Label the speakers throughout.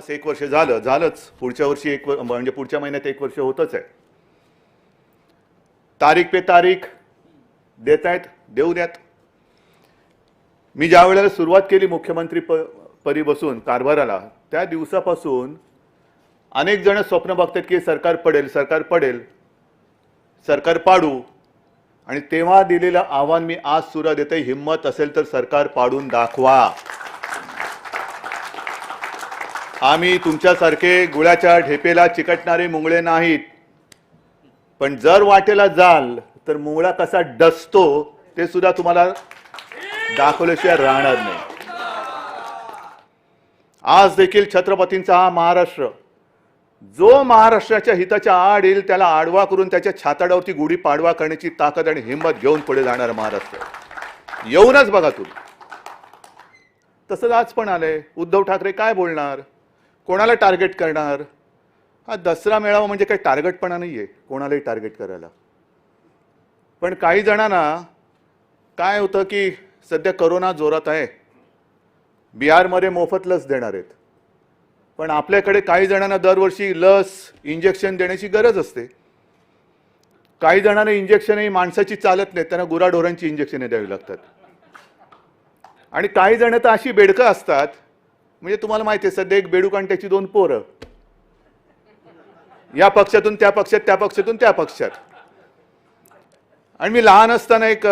Speaker 1: जवळपास 1 वर्ष झालंच. पुढच्या वर्षी म्हणजे पुढच्या महिन्यात 1 वर्ष होतच आहे. तारीख पे तारीख देत आहेत, देऊ द्यात. मी ज्या वेळेला सुरुवात केली मुख्यमंत्री पदी बसून कारभाराला, त्या दिवसापासून अनेक जण स्वप्न बघतात की सरकार पडेल, सरकार पडेल, सरकार पाडू. आणि तेव्हा दिलेलं आव्हान मी आज सुद्धा देते, हिम्मत असेल तर सरकार पाडून दाखवा. आम्ही तुमच्यासारखे गुळाच्या ढेपेला चिकटणारे मुंगळे नाहीत. पण जर वाटेला जाल तर मुंगळा कसा डसतो ते सुद्धा तुम्हाला दाखवल्याशिवाय राहणार नाही. आज देखील छत्रपतींचा हा महाराष्ट्र, जो महाराष्ट्राच्या हिताच्या आड येईल त्याला आडवा करून त्याच्या छाताडावरती गुढी पाडवा करण्याची ताकद आणि हिंमत घेऊन पुढे जाणारा महाराष्ट्र. येऊनच बघा तुम्ही. तसंच आज पण आलंय. उद्धव ठाकरे काय बोलणार, कोणाला टार्गेट करणार? हा दसरा मेळावा म्हणजे काही टार्गेटपणा नाहीये कोणालाही टार्गेट करायला. पण काही जणांना काय होतं की सध्या कोरोना जोरात आहे, बिहारमध्ये मोफत लस देणार आहेत. पण आपल्याकडे काही जणांना दरवर्षी लस इंजेक्शन देण्याची गरज असते. काही जणांना इंजेक्शनही माणसाची चालत नाही, त्यांना गुराढोरांची इंजेक्शने द्यावी लागतात. आणि काही जण तर अशी बेडकं असतात, म्हणजे तुम्हाला माहिती आहे सध्या एक बेडूक आणि त्याची 2 पोरं, या पक्षातून त्या पक्षात, त्या पक्षातून त्या पक्षात. आणि मी लहान असताना एक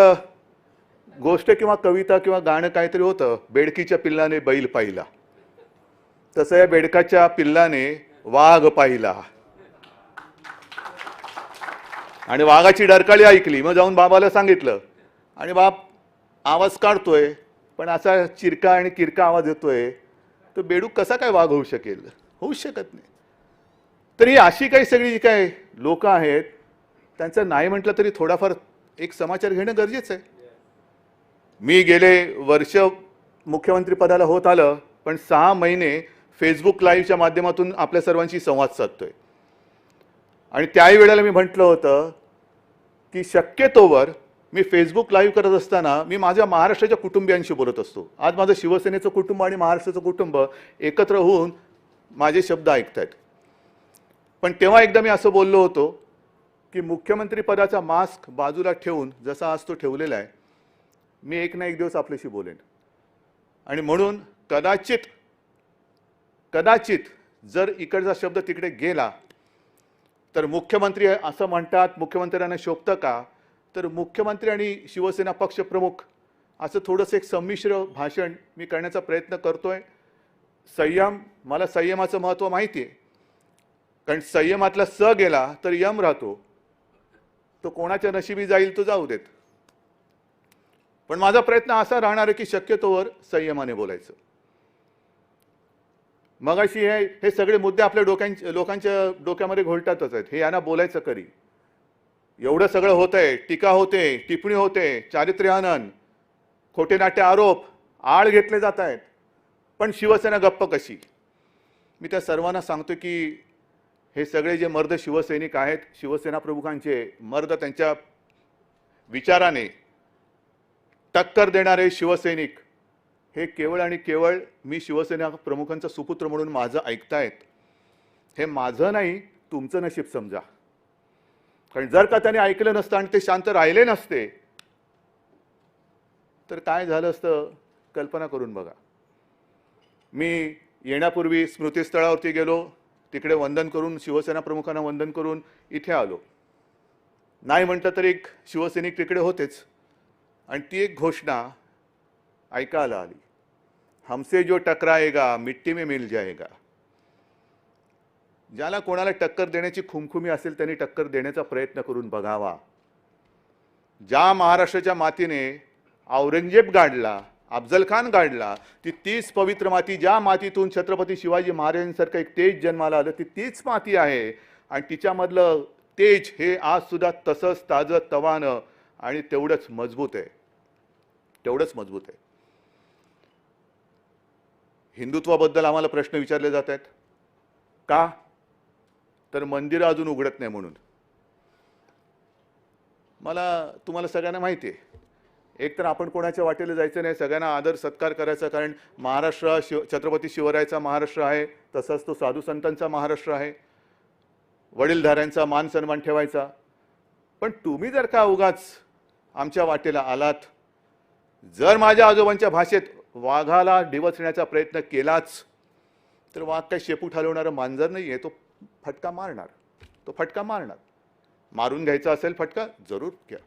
Speaker 1: गोष्ट किंवा कविता किंवा गाणं काहीतरी होतं, बेडकीच्या पिल्लाने बैल पाहिला, तसं या बेडकाच्या पिल्लाने वाघ पाहिला. आणि वाघाची डरकाळी ऐकली, मग जाऊन बाबाला सांगितलं. आणि बाप आवाज काढतोय, पण असा चिरका आणि किरका आवाज येतोय, तो बेडूक कसा काय वाघ होऊ शकेल? होऊ शकत नाही. तर ही अशी काही सगळी जी काय लोक आहेत, त्यांचं नाही म्हटलं तरी थोडाफार एक समाचार घेणं गरजेचं आहे. मी गेले वर्ष मुख्यमंत्री पदाला होत आलं, पण 6 महिने फेसबुक लाईव्हच्या माध्यमातून आपल्या सर्वांशी संवाद साधतोय. आणि त्याही वेळेला मी म्हटलं होतं की शक्यतोवर मी फेसबुक लाईव्ह करत असताना मी माझ्या महाराष्ट्राच्या कुटुंबियांशी बोलत असतो. आज माझं शिवसेनेचं कुटुंब आणि महाराष्ट्राचं कुटुंब एकत्र होऊन माझे शब्द ऐकतायत. पण तेव्हा एकदा मी असं बोललो होतो की मुख्यमंत्री पदाचा मास्क बाजूला ठेवून, जसा आज तो ठेवलेला आहे, मी एक ना एक दिवस आपल्याशी बोलेन. आणि म्हणून कदाचित जर इकडचा शब्द तिकडे गेला तर मुख्यमंत्री असं म्हणतात, मुख्यमंत्र्यांना शोभतं का? तर मुख्यमंत्री आणि शिवसेना पक्षप्रमुख असं थोडंसं एक संमिश्र भाषण मी करण्याचा प्रयत्न करतोय. संयम, मला संयमाचं महत्त्व माहिती आहे, कारण संयमातला स गेला तर यम राहतो. तो कोणाच्या नशिबी जाईल तो जाऊ देत. पण माझा प्रयत्न असा राहणार आहे की शक्यतोवर संयमाने बोलायचं. मगाशी हे सगळे मुद्दे आपल्या लोकांच्या डोक्यामध्ये घोळतातच आहेत. हे यांना बोलायचं करी. एवढं सगळं होतंय, टीका होते, टिप्पणी होते, चारित्र्यहनन, खोटे नाट्य आरोप, आळ घेतले जात आहेत. पण शिवसेना गप्प कशी? मी त्या सर्वांना सांगतो की हे सगळे जे मर्द शिवसैनिक आहेत, शिवसेना प्रमुखांचे मर्द, त्यांच्या विचाराने टक्कर देणारे शिवसैनिक, हे केवळ आणि केवळ मी शिवसेना प्रमुखांचा सुपुत्र म्हणून माझं ऐकतायत. हे माझं नाही, तुमचं नशीब समजा. कारण जर का त्यांनी ऐकलं नसतं आणि ते शांत राहिले नसते तर काय झालं असतं कल्पना करून बघा. मी येण्यापूर्वी स्मृतिस्थळावरती गेलो, तिकडे वंदन करून, शिवसेना प्रमुखांना वंदन करून इथे आलो. नाही म्हटलं तर एक शिवसैनिक तिकडे होतेच, आणि ती एक घोषणा ऐकायला आली, हमसे जो टकराएगा मिट्टी में मिल जाएगा. ज्याला कोणाला टक्कर देण्याची खुमखुमी असेल त्यांनी टक्कर देण्याचा प्रयत्न करून बघावा. ज्या महाराष्ट्राच्या मातीने औरंगजेब गाडला, अफजल खान गाडला, ती तीच पवित्र माती, ज्या मातीतून छत्रपती शिवाजी महाराजांसारखं एक तेज जन्माला आलं, ती तीच माती आहे. आणि तिच्यामधलं तेज हे आज सुद्धा तसंच ताजं तवानं आणि तेवढंच मजबूत आहे, तेवढंच मजबूत आहे. हिंदुत्वाबद्दल आम्हाला प्रश्न विचारले जात आहेत का? तर मंदिरं अजून उघडत नाही म्हणून. मला तुम्हाला सगळ्यांना माहिती आहे एक तर आपण कोणाच्या वाटेला जायचं नाही, सगळ्यांना आदर सत्कार करायचा, कारण महाराष्ट्र छत्रपती शिवरायाचा महाराष्ट्र आहे, तसंच तो साधू संतांचा महाराष्ट्र आहे, वडीलधाऱ्यांचा मान सन्मान ठेवायचा. पण तुम्ही जर का उगाच आमच्या वाटेला आलात, जर माझ्या आजोबांच्या भाषेत वाघाला डिवचण्याचा प्रयत्न केलाच, तर वाघ काही शेपूट हलवणारं मांजर नाही आहे, तो फटका मारणार, तो फटका मारणार. मारून घ्यायचा असेल फटका जरूर घ्या.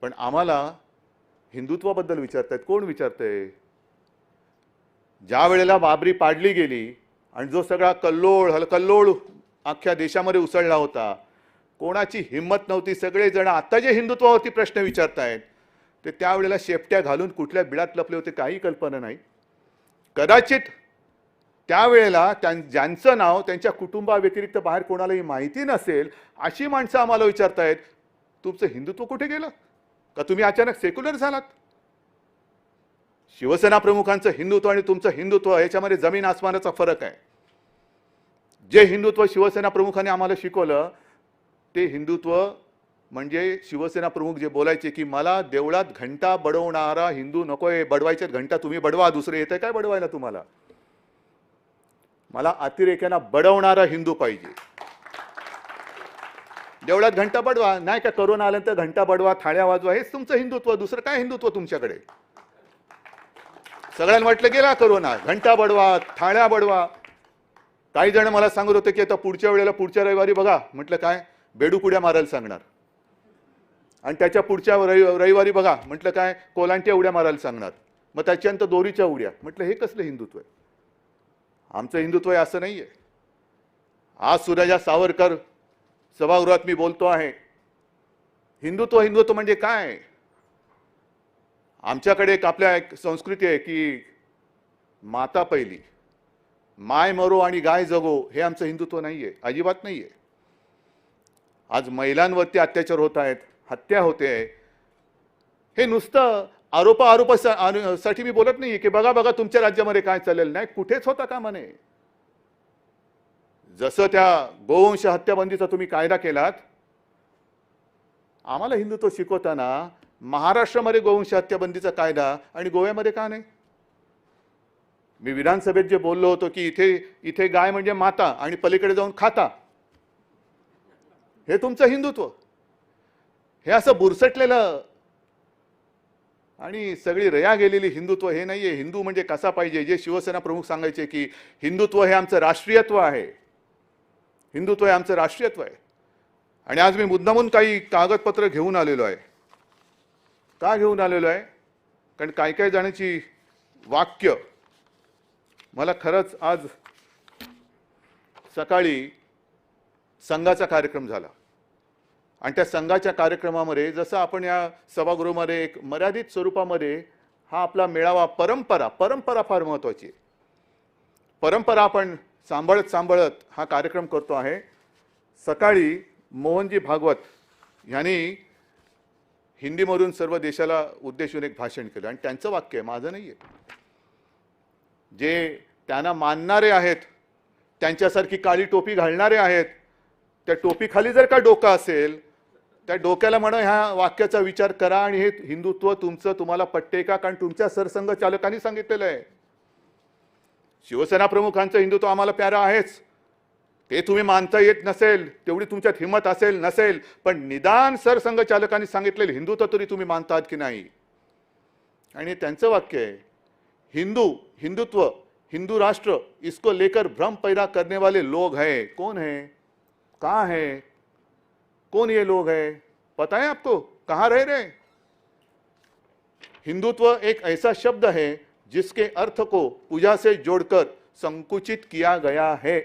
Speaker 1: पण आम्हाला हिंदुत्वाबद्दल विचारतायत. कोण विचारतंय? ज्या वेळेला बाबरी पाडली गेली आणि जो सगळा कल्लोळ अख्ख्या देशामध्ये उसळला होता, कोणाची हिंमत नव्हती. सगळेजण आता जे हिंदुत्वावरती प्रश्न विचारतायत ते त्यावेळेला शेपट्या घालून कुठल्या बिळात लपले होते काही कल्पना नाही. कदाचित त्यावेळेला ज्यांचं नाव त्यांच्या कुटुंबाव्यतिरिक्त बाहेर कोणालाही माहिती नसेल अशी माणसं आम्हाला विचारतायत, तुमचं हिंदुत्व कुठे गेलं? का तुम्ही अचानक सेक्युलर झालात? शिवसेना प्रमुखांचं हिंदुत्व आणि तुमचं हिंदुत्व याच्यामध्ये जमीन आसमानाचा फरक आहे. जे हिंदुत्व शिवसेना प्रमुखांनी आम्हाला शिकवलं ते हिंदुत्व म्हणजे शिवसेना प्रमुख जे बोलायचे की मला देवळात घंटा बडवणारा हिंदू नकोय. बडवायच्यात घंटा तुम्ही बडवा, दुसरे येतंय काय बडवायला तुम्हाला? मला अतिरेक्यांना बडवणारा हिंदू पाहिजे. देवळात घंटा बडवा, नाही का करोना आल्यानंतर घंटा बडवा, थाळ्या वाजवा, हेच तुमचं हिंदुत्व. दुसरं काय हिंदुत्व तुमच्याकडे? सगळ्यांना वाटलं गेला करोना, घंटा बडवा, थाळ्या बडवा. काही जण मला सांगत होते की आता पुढच्या वेळेला पुढच्या रविवारी बघा. म्हटलं काय? बेडूक उड्या मारायला सांगणार. आणि त्याच्या पुढच्या रविवारी बघा. म्हटलं काय? कोलांट्या उड्या मारायला सांगणार. मग त्याच्यानंतर दोरीच्या उड्या. म्हटलं हे कसलं हिंदुत्व आहे? आमचं हिंदुत्व आहे असं नाहीये. आज सुद्धा सावरकर सभागृहात मी बोलतो आहे, हिंदुत्व म्हणजे काय? आमच्याकडे आपल्या एक संस्कृती आहे की माता पहिली, माय मरो आणि गाय जगो. हे आमचं हिंदुत्व नाहीये, अजिबात नाहीये. आज महिलांवरती अत्याचार होत आहेत, हत्या होते. हे नुसतं आरोपासाठी मी बोलत नाहीये की बघा बघा तुमच्या राज्यामध्ये काय चालेल. नाही, कुठेच होता का म्हणे. जसं त्या गोवंश हत्याबंदीचा तुम्ही कायदा केलात, आम्हाला हिंदुत्व शिकवताना महाराष्ट्रामध्ये गोवंश हत्याबंदीचा कायदा आणि गोव्यामध्ये का नाही? मी विधानसभेत जे बोललो होतो की इथे गाय म्हणजे माता आणि पलीकडे जाऊन खाता, हे तुमचं हिंदुत्व. हे असं बुरसटलेलं आणि सगळी रया गेलेली हिंदुत्व हे नाहीये. हिंदू म्हणजे कसा पाहिजे? जे शिवसेना प्रमुख सांगायचे की हिंदुत्व हे आमचं राष्ट्रीयत्व आहे, हिंदुत्व हे आमचं राष्ट्रीयत्व आहे. आणि आज मी मुद्दामून काही कागदपत्र घेऊन आलेलो आहे. का घेऊन आलेलो आहे? कारण काही जणांची वाक्य मला खरंच. आज सकाळी संघाचा कार्यक्रम झाला आणि त्या संघाच्या कार्यक्रमामध्ये जसं आपण या सभागृहामध्ये एक मर्यादित स्वरूपामध्ये हा आपला मेळावा, परंपरा फार महत्त्वाची आहे. परंपरा आपण सांभाळत हा कार्यक्रम करतो आहे. सकाळी मोहनजी भागवत यांनी हिंदीमधून सर्व देशाला उद्देशून एक भाषण केलं आणि त्यांचं वाक्य आहे, माझं नाही आहे. जे त्यांना मानणारे आहेत, त्यांच्यासारखी काळी टोपी घालणारे आहेत, त्या टोपीखाली जर का डोकं असेल त्या डोक्याला म्हणा ह्या वाक्याचा विचार करा आणि हे हिंदुत्व तुमचं तुम्हाला पटते का? कारण तुमच्या सरसंघचालकांनी सांगितलेलं आहे. शिवसेना प्रमुखांचं हिंदुत्व आम्हाला प्यारं आहेच. ते तुम्ही मानता येत नसेल, तेवढी तुमच्यात हिंमत असेल नसेल, पण निदान सरसंघचालकांनी सांगितलेलं हिंदुत्व तरी तुम्ही मानतात की नाही? आणि त्यांचं वाक्य आहे, हिंदुत्व, हिंदू राष्ट्र, इसको लेकर भ्रम पैदा करने वाले लोग हैं. कौन है? कहाँ है? कौन ये लोग हैं? पता है आपको? कहाँ रह रहे? हिंदुत्व एक ऐसा शब्द है जिसके अर्थ को पूजा से जोड़कर संकुचित किया गया है.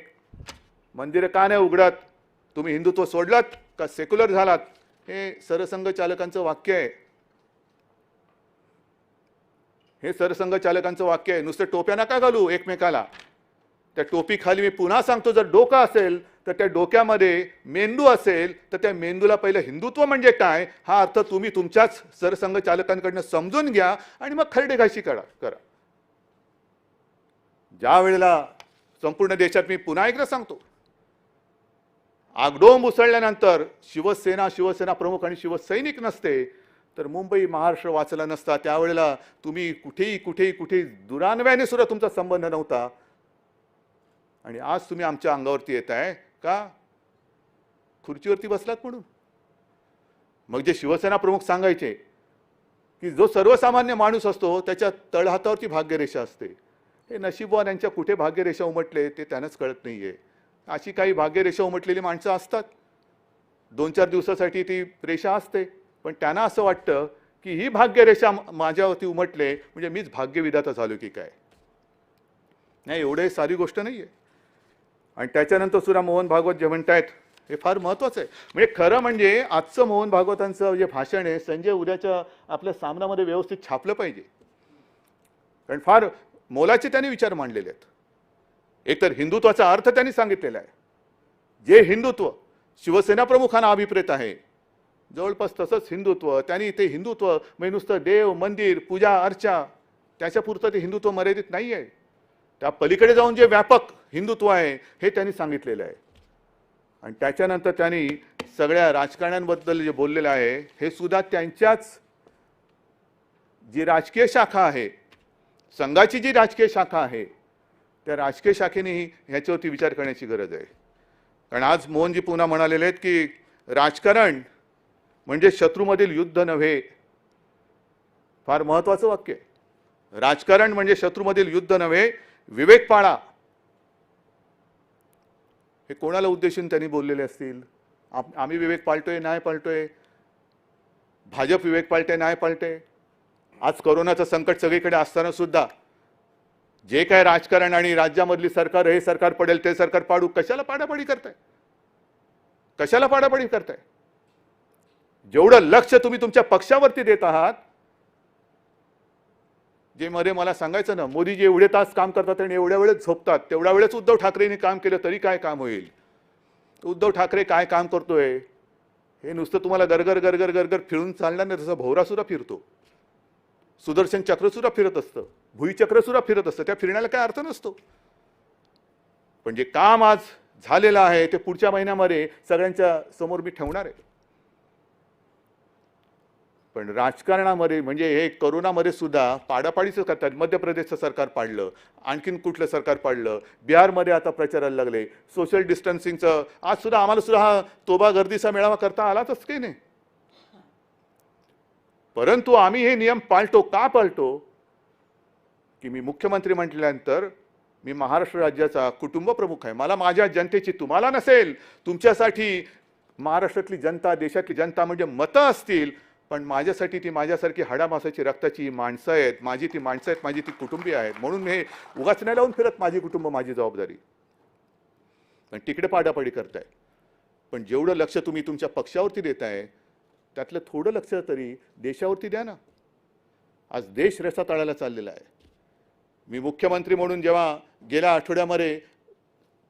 Speaker 1: मंदिर का नाही उघडत? तुम्ही हिंदुत्व सोडलात का सेक्युलर झालात? हे सरसंघचालकांचं वाक्य आहे. हे सरसंघचालकांचं वाक्य आहे. नुसतं टोप्या नका घालू एकमेकाला. त्या टोपीखाली मी पुन्हा सांगतो, जर डोकं असेल तर त्या डोक्यामध्ये मेंदू असेल तर त्या मेंदूला पहिलं हिंदुत्व म्हणजे काय हा अर्थ तुम्ही तुमच्याच सरसंघचालकांकडून समजून घ्या आणि मग खरडेघाशी करा. ज्या वेळेला संपूर्ण देशात, मी पुन्हा एकदा सांगतो, आगडोंब उसळल्यानंतर शिवसेना प्रमुख आणि शिवसैनिक नसते तर मुंबई महाराष्ट्र वाचला नसता. त्यावेळेला तुम्ही कुठेही दुरान्वयाने सुद्धा तुमचा संबंध नव्हता. आणि आज तुम्ही आमच्या अंगावरती येताय का? खुर्चीवरती बसलात म्हणून. मग जे शिवसेना प्रमुख सांगायचे की जो सर्वसामान्य माणूस असतो त्याच्या तळहातावरती भाग्यरेषा असते. हे नशीबवान यांच्या कुठे भाग्यरेषा उमटले ते त्यांनाच कळत नाहीये. अशी काही भाग्यरेषा उमटलेली माणसं असतात. 2-4 दिवसासाठी ती रेषा असते, पण त्यांना असं वाटतं की ही भाग्यरेषा माझ्यावरती उमटले म्हणजे मीच भाग्यविधाता झालो की काय. नाही, एवढे सारी गोष्ट नाहीये. आणि त्याच्यानंतर सुद्धा मोहन भागवत जे म्हणतायत हे फार महत्त्वाचं आहे. म्हणजे खरं म्हणजे आजचं मोहन भागवतांचं जे भाषण आहे संजय उद्याच्या आपल्या सामनामध्ये व्यवस्थित छापलं पाहिजे. कारण फार मोलाचे त्यांनी विचार मांडलेले आहेत. एकतर हिंदुत्वाचा अर्थ त्यांनी सांगितलेला आहे. जे हिंदुत्व शिवसेना प्रमुखांना अभिप्रेत आहे जवळपास तसंच हिंदुत्व त्यांनी ते हिंदुत्व म्हणजे नुसतं देव मंदिर पूजा अर्चा त्याच्यापुरतं ते हिंदुत्व मर्यादित नाही आहे. त्या पलीकडे जाऊन जे व्यापक हिंदुत्व आहे हे त्यांनी सांगितलेलं आहे. आणि त्याच्यानंतर त्यांनी सगळ्या राजकारण्यांबद्दल जे बोललेलं आहे हे सुद्धा त्यांच्याच जी राजकीय शाखा आहे संघाची जी राजकीय शाखा आहे त्या राजकीय शाखेनेही ह्याच्यावरती विचार करण्याची गरज आहे. कारण आज मोहनजी पुन्हा म्हणालेले आहेत की राजकारण म्हणजे शत्रूमधील युद्ध नव्हे. फार महत्त्वाचं वाक्य आहे. राजकारण म्हणजे शत्रूमधील युद्ध नव्हे, विवेक पाळा. हे कोणाला उद्देशून त्यांनी बोललेले असतील? आम्ही विवेक पाळतोय नाही पाळतोय, भाजप विवेक पाळते नाही पाळते. आज कोरोनाचं संकट सगळीकडे असताना सुद्धा जे काय राजकारण आणि राज्यामधली सरकार हे सरकार पडेल ते सरकार पाडू कशाला पाडापाडी करताय? कशाला पाडापाडी करताय? जेवढं लक्ष तुम्ही तुमच्या पक्षावरती देत आहात, जे मध्ये मला सांगायचं ना मोदीजी एवढे तास काम करतात आणि एवढ्या वेळेस झोपतात, तेवढ्या वेळेस उद्धव ठाकरेंनी काम केलं तरी काय काम होईल? उद्धव ठाकरे काय काम करतोय हे नुसतं तुम्हाला गरगर गरगर गरगर फिरून चालणार नाही. तसं भोवरा सुद्धा फिरतो, सुदर्शन चक्र सुद्धा फिरत असतं, भुईचक्र सुद्धा फिरत असतं. त्या फिरण्याला काय अर्थ नसतो. पण जे काम आज झालेलं आहे ते पुढच्या महिन्यामध्ये सगळ्यांच्या समोर मी ठेवणार आहे. पण राजकारणामध्ये म्हणजे हे कोरोनामध्ये सुद्धा पाडापाडीचं करतात. मध्य प्रदेशचं सरकार पाडलं, आणखीन कुठलं सरकार पाडलं, बिहारमध्ये आता प्रचाराला लागले सोशल डिस्टन्सिंगचं. आज सुद्धा आम्हाला सुद्धा हा तोबा गर्दीचा मेळावा करता आलाच काही नाही. परंतु आम्ही हे नियम पाळतो. का पाळतो? की मी मुख्यमंत्री म्हटल्यानंतर मी महाराष्ट्र राज्याचा कुटुंब प्रमुख आहे. मला माझ्या जनतेची, तुम्हाला नसेल, तुमच्यासाठी महाराष्ट्रातली जनता देशातली जनता म्हणजे मतं असतील, पण माझ्यासाठी ती माझ्यासारखी हाडामासाची रक्ताची माणसं आहेत. माझी ती माणसं आहेत, माझी ती कुटुंबीय आहेत. म्हणून हे उगाच नाही लावून फिरत माझी कुटुंब माझी जबाबदारी. पण तिकडे पाडापाडी करताय. पण जेवढं लक्ष तुम्ही तुमच्या पक्षावरती देताय त्यातलं थोडं लक्ष तरी देशावरती द्या ना. आज देश रसातळाला चाललेला आहे. मी मुख्यमंत्री म्हणून जेव्हा गेल्या आठवड्यामध्ये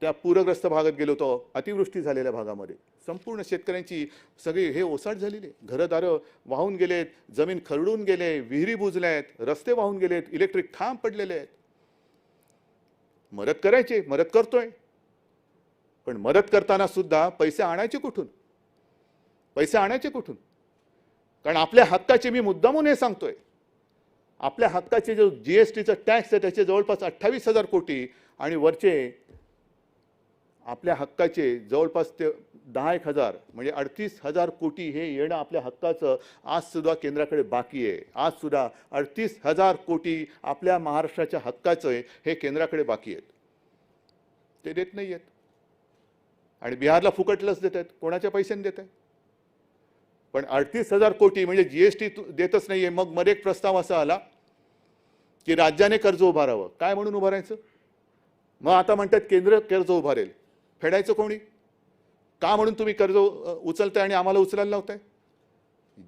Speaker 1: त्या पूरग्रस्त भागात गेलो होतो, अतिवृष्टी झालेल्या भागामध्ये संपूर्ण शेतकऱ्यांची सगळी हे ओसाड झालेली, घरदारं वाहून गेलेत, जमीन खरडून गेले, विहिरी बुजल्यात, रस्ते वाहून गेलेत, इलेक्ट्रिक खांब पडलेले आहेत. मदत करायची, मदत करतोय. पण मदत करताना सुद्धा पैसे आणायचे कुठून? पैसे आणायचे कुठून? कारण आपल्या हक्काचे, मी मुद्दामून हे सांगतोय, आपल्या हक्काचे जो जीएसटीचा टॅक्स आहे त्याचे जवळपास 28,000 कोटी आणि वरचे आपल्या हक्काचे जवळपास ते 10,000 म्हणजे 38,000 कोटी हे येणं आपल्या हक्काचं आज सुद्धा केंद्राकडे बाकी आहे. आज सुद्धा 38,000 कोटी आपल्या महाराष्ट्राच्या हक्काचं आहे हे केंद्राकडे बाकी आहेत. ते देत नाही आहेत. आणि बिहारला फुकट लस देत आहेत. कोणाच्या पैशाने देत आहेत? पण 38,000 कोटी म्हणजे जीएसटी देतच नाहीये. मग मध्ये एक प्रस्ताव असा आला की राज्याने कर्ज उभारावं. काय म्हणून उभारायचं? मग आता म्हणतात केंद्र कर्ज उभारेल. फेडायचं कोणी? का म्हणून तुम्ही कर्ज उचलताय आणि आम्हाला उचलायला लावताय?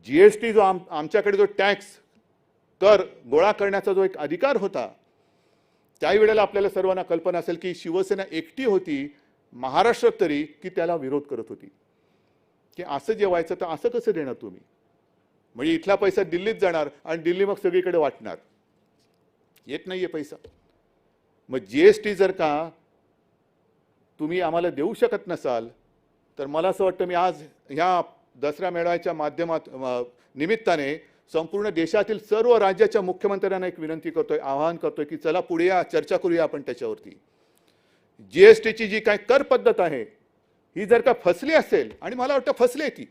Speaker 1: जीएसटी जो आमच्याकडे जो टॅक्स कर गोळा करण्याचा जो एक अधिकार होता, त्याही वेळेला आपल्याला सर्वांना कल्पना असेल की शिवसेना एकटी होती महाराष्ट्रात तरी की त्याला विरोध करत होती की असं जेवायचं तर असं कसं देणार तुम्ही? म्हणजे इथला पैसा दिल्लीत जाणार आणि दिल्ली मग सगळीकडे वाटणार. येत नाहीये पैसा. मग जीएसटी जर का तुम्ही आम्हाला देऊ शकत नसाल तर मला असं वाटतं मी आज ह्या दसरा मेळाव्याच्या माध्यमात निमित्ताने संपूर्ण देशातील सर्व राज्याच्या मुख्यमंत्र्यांना एक विनंती करतोय, आवाहन करतोय की चला पुढे या, चर्चा करूया आपण त्याच्यावरती. जीएसटीची जी काय कर पद्धत आहे ही जर का फसली असेल, आणि मला वाटतं फसली ती,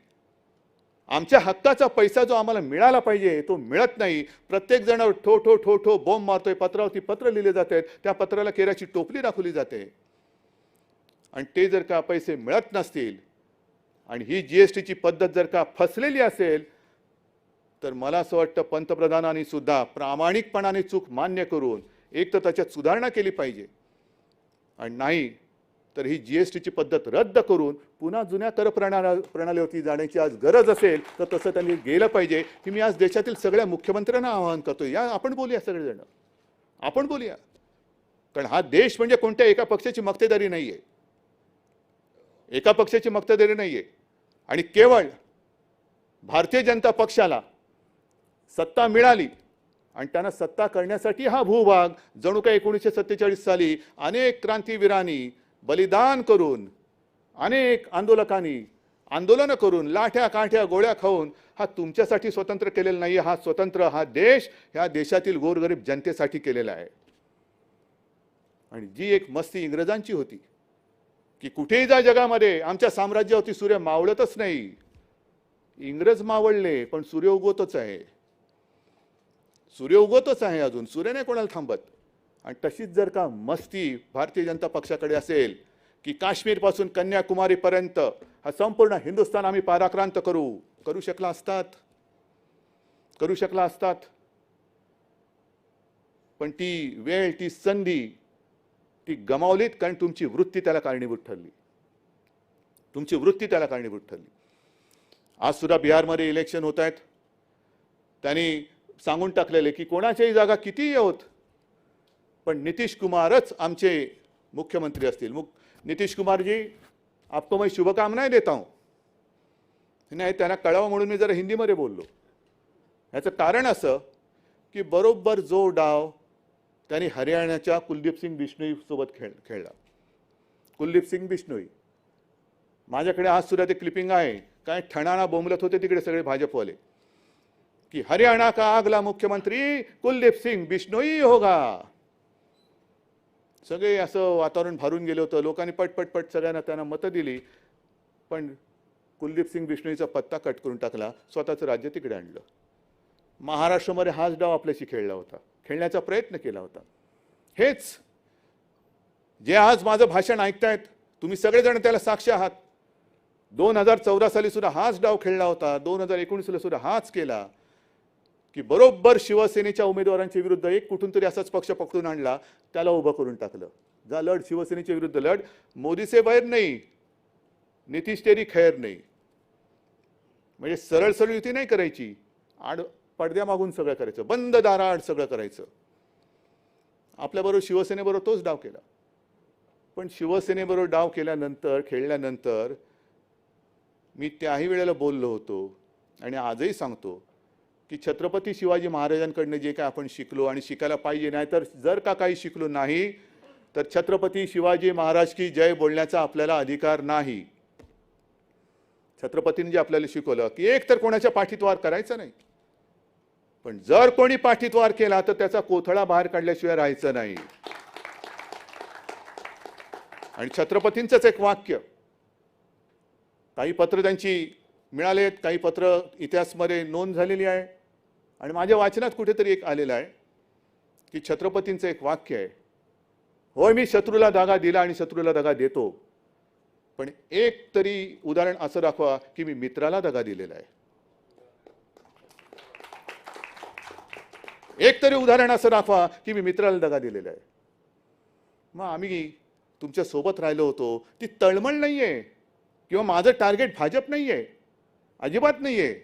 Speaker 1: आमच्या हक्काचा पैसा जो आम्हाला मिळाला पाहिजे तो मिळत नाही. प्रत्येक जण ठो ठो ठो ठो बॉम्ब मारतोय, पत्रावरती पत्र लिहिले जात आहेत, त्या पत्राला केराची टोपली दाखवली जाते, आणि ते जर का पैसे मिळत नसतील आणि ही जीएसटीची पद्धत जर का फसलेली असेल, तर मला असं वाटतं पंतप्रधानांनी सुद्धा प्रामाणिकपणाने चूक मान्य करून एक तर त्याच्यात सुधारणा केली पाहिजे, आणि नाही तर ही जीएसटीची पद्धत रद्द करून पुन्हा जुन्या कर प्रणालीवरती जाण्याची आज गरज असेल तर तसं त्यांनी गेलं पाहिजे. की मी आज देशातील सगळ्या मुख्यमंत्र्यांना आवाहन करतो, या आपण बोलूया, सगळेजण आपण बोलूया. कारण हा देश म्हणजे कोणत्या एका पक्षाची मक्तेदारी नाहीये, एका पक्षाची मक्तेदारी नाहीये, आणि केवळ भारतीय जनता पक्षाला सत्ता मिळाली आणि त्यांना सत्ता करण्यासाठी हा भूभाग जणू काय 1947 साली अनेक क्रांतीवीरांनी बलिदान करून, अनेक आंदोलकांनी आंदोलनं करून, लाठ्या काठ्या गोळ्या खाऊन हा तुमच्यासाठी स्वतंत्र केलेला नाही. हा स्वतंत्र हा देश ह्या देशातील गोरगरीब जनतेसाठी केलेला आहे. आणि जी एक मस्ती इंग्रजांची होती की कुठेही जा जगामध्ये आमच्या साम्राज्यावरती सूर्य मावळतच नाही, इंग्रज मावळले पण सूर्य उगवतच आहे, सूर्य उगवतच आहे, अजून सूर्य नाही कोणाला थांबत. आणि तशीच जर का मस्ती भारतीय जनता पक्षाकडे असेल की काश्मीरपासून कन्याकुमारीपर्यंत हा संपूर्ण हिंदुस्थान आम्ही पाराक्रांत करू शकला असतात, पण ती वेळ, ती संधी ती गमावलीत, कारण तुमची वृत्ती त्याला कारणीभूत ठरली. आज सुद्धा बिहारमध्ये इलेक्शन होत आहेत, त्यांनी सांगून टाकलेले की कोणाच्याही जागा कितीही होत पण नितीश कुमारच आमचे मुख्यमंत्री असतील. नितीश कुमार जी, आपको मैं शुभकामनाएं देता हूं. नाही, त्यांना कळावं म्हणून मी जरा हिंदीमध्ये बोललो. याचं कारण असं की बरोबर जो डाव त्यांनी हरियाणाच्या कुलदीप सिंग बिश्नोई सोबत खेळला. कुलदीप सिंग बिश्नोई, माझ्याकडे आज सुद्धा ते क्लिपिंग आहे, काय ठणाणा बोंबलत होते तिकडे सगळे भाजपवाले की हरियाणा का अगला मुख्यमंत्री कुलदीप सिंग बिश्नोई होगा. सगळे असं वातावरण भरून गेलं होतं, लोकांनी पटपट सगळ्यांना त्यांना मतं दिली, पण कुलदीप सिंग बिश्नोईचा पत्ता कट करून टाकला, स्वतःचं राज्य तिकडे आणलं. महाराष्ट्रामध्ये हाच डाव आपल्याशी खेळण्याचा प्रयत्न केला होता. हेच जे आज माझं भाषण ऐकतायत तुम्ही सगळेजण त्याला साक्ष आहात. 2014 साली सुद्धा हाच डाव खेळला होता, 2019 साली सुद्धा हाच केला की बरोबर शिवसेनेच्या उमेदवारांच्या विरुद्ध एक कुठून तरी असाच पक्ष पकडून आणला, त्याला उभं करून टाकलं. जा लढ, शिवसेनेच्या विरुद्ध लढ, मोदी से बैर नाही, नितीश तेरी खैर नाही. म्हणजे सरळ सरळ युती नाही करायची, पडद्या मागून सगळं करायचं, बंद दाराआड सगळं करायचं. आपल्याबरोबर शिवसेनेबरोबर तोच डाव केला. पण शिवसेनेबरोबर डाव खेळल्यानंतर मी त्याही वेळेला बोललो होतो आणि आजही सांगतो की छत्रपती शिवाजी महाराजांकडनं जे काय आपण शिकलो आणि शिकायला पाहिजे, नाहीतर जर का काही शिकलो नाही तर छत्रपती शिवाजी महाराज की जय बोलण्याचा आपल्याला अधिकार नाही. छत्रपतींनी जे आपल्याला शिकवलं की एक तर कोणाच्या पाठीत वार करायचा नाही, पण जर कोणी पाठीत वार केला तर त्याचा कोथळा बाहेर काढल्याशिवाय राहायचं नाही. आणि छत्रपतींचंच एक वाक्य, काही पत्र त्यांची मिळालेत, काही पत्र इतिहासमध्ये नोंद झालेली आहे आणि माझ्या वाचनात कुठेतरी एक आलेलं आहे की छत्रपतींचं एक वाक्य आहे, होय मी शत्रूला दगा दिला आणि शत्रूला दगा देतो, पण एक तरी उदाहरण असं दाखवा की मी मित्राला दगा दिलेला आहे. एक तरी उदाहरण असं दाखवा की मी मित्राला दगा दिलेला आहे. मग आम्ही तुमच्या सोबत राहिलो होतो, ती तळमळ नाहीये किंवा माझं टार्गेट भाजप नाहीये, अजिबात नाहीये,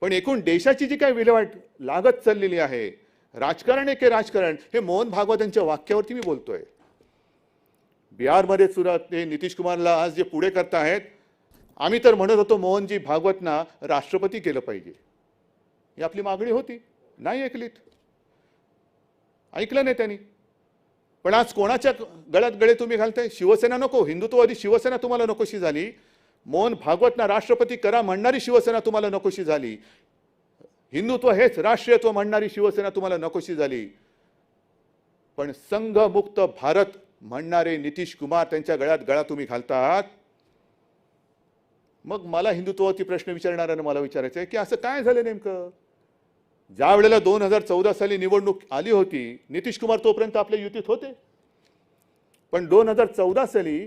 Speaker 1: पण एकूण देशाची जी काही विल्हेवाट लागत चाललेली आहे, राजकारण आहे की राजकारण, हे मोहन भागवत यांच्या वाक्यावरती मी बोलतोय. बिहारमध्ये सुद्धा ते नितीश कुमारला आज जे पुढे करतायत, आम्ही तर म्हणत होतो मोहनजी भागवतना राष्ट्रपती केलं पाहिजे, ही आपली मागणी होती, नाही ऐकलं नाही त्यांनी. पण आज कोणाच्या गळ्यात गळे तुम्ही घालताय? शिवसेना नको, हिंदुत्ववादी शिवसेना तुम्हाला नकोशी झाली, मोहन भागवतना राष्ट्रपती करा म्हणणारी शिवसेना तुम्हाला नकोशी झाली. हिंदुत्व हेच राष्ट्रीयत्व म्हणणारी शिवसेना तुम्हाला नकोशी झाली, पण संघमुक्त भारत म्हणणारे नितीश कुमार त्यांच्या गळ्यात गळा तुम्ही घालतात. मग मला हिंदुत्वावरती प्रश्न विचारणाऱ्यांना मला विचारायचं आहे की असं काय झालं नेमकं. ज्या वेळेला 2014 साली निवडणूक आली होती, नितीश कुमार तोपर्यंत आपल्या युतीत होते, पण 2014 साली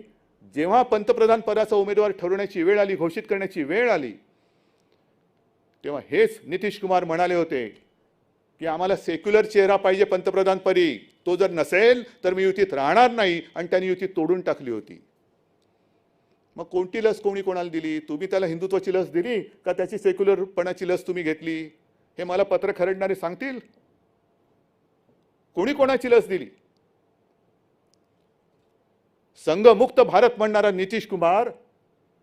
Speaker 1: जेव्हा पंतप्रधान पदाचा उमेदवार ठरवण्याची वेळ आली, घोषित करण्याची वेळ आली, तेव्हा हेच नितीश कुमार म्हणाले होते की आम्हाला सेक्युलर चेहरा पाहिजे पंतप्रधानपदी, तो जर नसेल तर मी युतीत राहणार नाही, आणि त्यांनी युती तोडून टाकली होती. मग कोणती लस कोणी कोणाला दिली? तुम्ही त्याला हिंदुत्वाची लस दिली का त्याची सेक्युलरपणाची लस तुम्ही घेतली? हे मला पत्र खरडणारे सांगतील. कोणी कोणाची लस दिली? संघमुक्त भारत म्हणणारा नितीश कुमार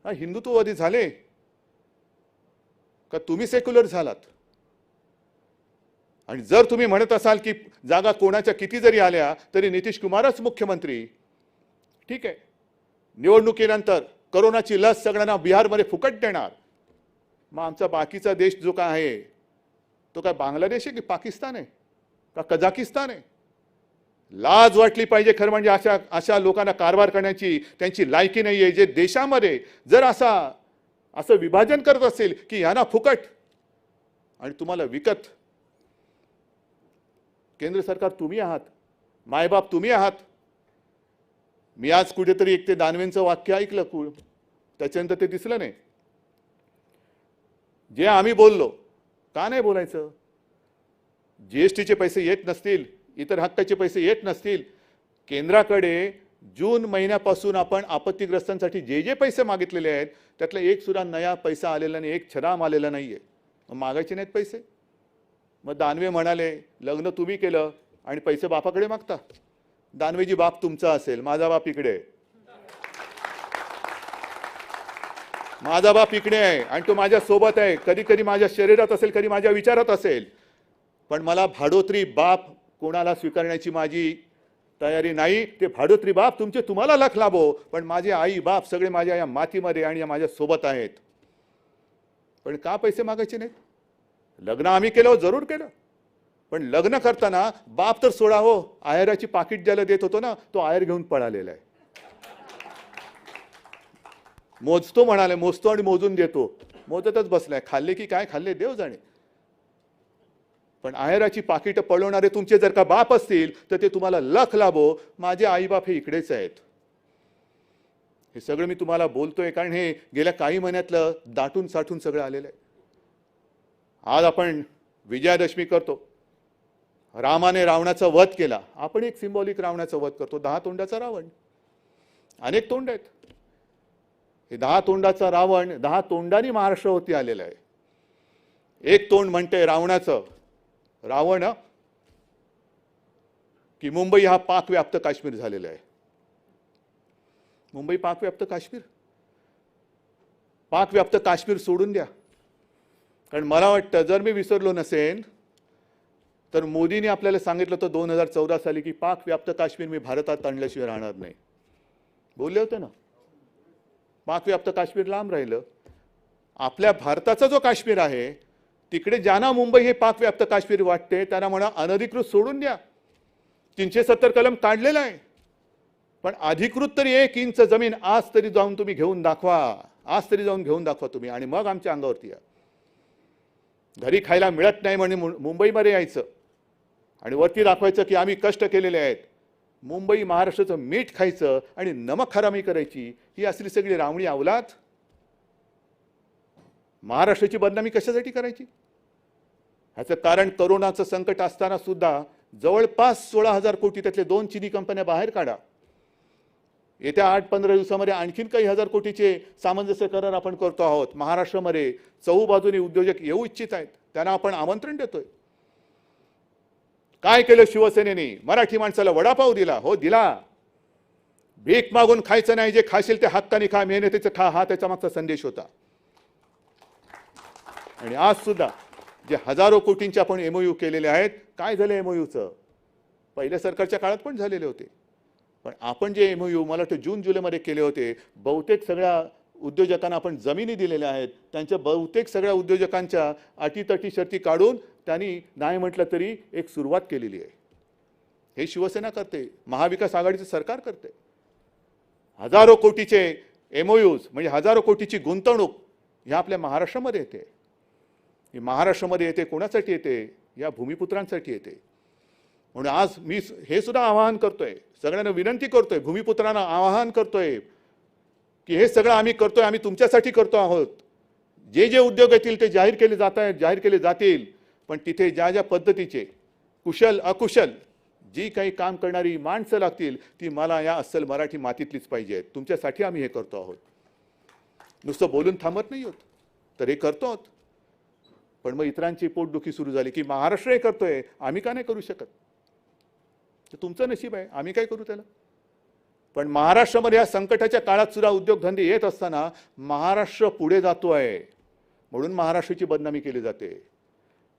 Speaker 1: हा हिंदुत्ववादी झाले का तुम्ही सेक्युलर झालात? आणि जर तुम्ही म्हणत असाल की जागा कोणाच्या किती जरी आल्या तरी नितीश कुमारच मुख्यमंत्री, ठीक आहे, निवडणुकीनंतर कोरोनाची लस सगळ्यांना बिहारमध्ये फुकट देणार, मग आमचा बाकीचा देश जो काय आहे तो काय बांगलादेश आहे की पाकिस्तान आहे का कझाकिस्तान आहे? लाज वाटली पाहिजे खरं म्हणजे अशा लोकांना कारभार करण्याची. त्यांची लायकी नाही आहे. जे देशामध्ये जर असं विभाजन करत असेल की यांना फुकट आणि तुम्हाला विकत. केंद्र सरकार तुम्ही आहात, मायबाप तुम्ही आहात. मी आज कुठेतरी एक ते दानवेंचं वाक्य ऐकलं, त्याच्यानंतर ते दिसलं नाही. जे आम्ही बोललो, का नाही बोलायचं? जीएसटीचे पैसे येत नसतील, इतर हक्काचे पैसे येत नसतील, केंद्राकडे जून महिन्यापासून आपण आपत्तीग्रस्तांसाठी जे जे पैसे मागितलेले आहेत त्यातला एक सुद्धा नया पैसा आलेला नाही, एक छराम आलेला नाहीये. मग मागायचे नाहीत पैसे? मग दानवे म्हणाले लग्न तुम्ही केलं आणि पैसे बापाकडे मागता. दानवेजी बाप तुमचा असेल, माझा बाप इकडे, माझा बाप इकडे आहे आणि तो माझ्या सोबत आहे. कधी कधी माझ्या शरीरात असेल, कधी माझ्या विचारात असेल, पण मला भाडोत्री बाप कोणाला स्वीकारण्याची माझी तयारी नाही. ते भाडोत्री बाप तुमचे तुम्हाला लख लाभो, पण माझे आई बाप सगळे माझ्या या मातीमध्ये आणि माझ्या सोबत आहेत. पण का पैसे मागायचे नाहीत? लग्न आम्ही केलं, जरूर केलं, पण लग्न करताना बाप तर सोडा हो, आहेराची पाकिट ज्याला देत होतो ना, तो आहेर घेऊन पळालेला आहे. मोजतो म्हणाले, मोजतो आणि मोजून देतो, मोजतच बसलाय. खाल्ले की काय खाल्ले देव जाणे. पण आहेराची पाकिट पळवणारे तुमचे जर का बाप असतील तर ते तुम्हाला लख लाभो. माझे आईबाप हे इकडेच आहेत. हे सगळं मी तुम्हाला बोलतोय कारण हे गेल्या काही महिन्यातलं दाटून साठून सगळं आलेलं आहे. आज आपण विजयादशमी करतो. रामाने रावणाचा वध केला. आपण एक सिंबॉलिक रावणाचा वध करतो. 10 तोंडाचा रावण. अनेक तोंड आहेत. हे 10 तोंडाचा रावण 10 तोंडांनी महाराष्ट्रावरती आलेला आहे. एक तोंड म्हणते रावणाचं, रावण की मुंबई हा पाकव्याप्त काश्मीर झालेला आहे. मुंबई पाकव्याप्त काश्मीर? पाकव्याप्त काश्मीर सोडून द्या. कारण मला वाटतं जर मी विसरलो नसेन तर मोदींनी आपल्याला सांगितलं होतं 2014 साली की पाकव्याप्त काश्मीर मी भारतात आणल्याशिवाय राहणार नाही. बोलले होते ना. पाकव्याप्त काश्मीर लांब राहिलं. आपल्या भारताचा जो काश्मीर आहे तिकडे ज्यांना मुंबई हे पाकव्याप्त काश्मीर वाटते त्यांना म्हणा अनधिकृत सोडून द्या. 370 कलम काढलेला आहे, पण अधिकृत तरी 1 इंच जमीन आज तरी जाऊन तुम्ही घेऊन दाखवा. आज तरी जाऊन घेऊन दाखवा तुम्ही आणि मग आमच्या अंगावरती या. घरी खायला मिळत नाही म्हणून मुंबईमध्ये यायचं आणि वरती दाखवायचं की आम्ही कष्ट केलेले आहेत. मुंबई महाराष्ट्राचं मीठ खायचं आणि नमक हरामी करायची, ही असली सगळी रावणी अवलाद. महाराष्ट्राची बदनामी कशासाठी करायची? ह्याचं कारण कोरोनाचं संकट असताना सुद्धा जवळपास 16,000 कोटी त्यातले 2 चिनी कंपन्या बाहेर काढा. येत्या 8-15 दिवसामध्ये आणखीन काही हजार कोटीचे सामंजस्य करार आपण करतो आहोत. महाराष्ट्रामध्ये चहूबाजूने उद्योजक येऊ इच्छित आहेत, त्यांना आपण आमंत्रण देतोय. काय केलं शिवसेनेने? मराठी माणसाला वडापाव दिला. हो दिला. भीक मागून खायचं नाही, जे खाशील ते हक्काने खा, मेहनतीचं खा, हा त्याच्या मागचा संदेश होता. आणि आज सुद्धा जे हजारो कोटींचे आपण एमओयू केलेले आहेत, काय झालं एमओयूचं? पहिल्या सरकारच्या काळात पण झालेले होते, पण आपण जे एमओयू मला वाटतं जून जुलैमध्ये केले होते, बहुतेक सगळ्या उद्योजकांना आपण जमिनी दिलेल्या आहेत, त्यांच्या बहुतेक सगळ्या उद्योजकांच्या अटीतटी शर्ती काढून त्यांनी नाही म्हटलं तरी एक सुरुवात केलेली आहे. हे शिवसेना करते, महाविकास आघाडीचं सरकार करते. हजारो कोटीचे MOUs म्हणजे हजारो कोटीची गुंतवणूक ह्या आपल्या महाराष्ट्रामध्ये येते. ही महाराष्ट्रामध्ये येते कोणासाठी येते? या भूमिपुत्रांसाठी येते. म्हणून आज मी हे सुद्धा आवाहन करतोय, सगळ्यांना विनंती करतोय, भूमिपुत्रांना आवाहन करतोय की हे सगळं आम्ही करतोय, आम्ही तुमच्यासाठी करतो आहोत. जे जे उद्योग येतील ते जाहीर केले जातील, पण तिथे ज्या ज्या पद्धतीचे कुशल अकुशल जी काही काम करणारी माणसं लागतील ती मला या अस्सल मराठी मातीतलीच पाहिजेत. तुमच्यासाठी आम्ही हे करतो आहोत. नुसतं बोलून थांबत नाही आहोत, तर हे करतो आहोत. पण मग इतरांची पोटदुखी सुरू झाली की महाराष्ट्र हे करतोय, आम्ही का नाही करू शकत? तर तुमचं नशीब आहे, आम्ही काय करू त्याला? पण महाराष्ट्रामध्ये या संकटाच्या काळात सुद्धा उद्योगधंदे येत असताना महाराष्ट्र पुढे जातो आहे म्हणून महाराष्ट्राची बदनामी केली जाते.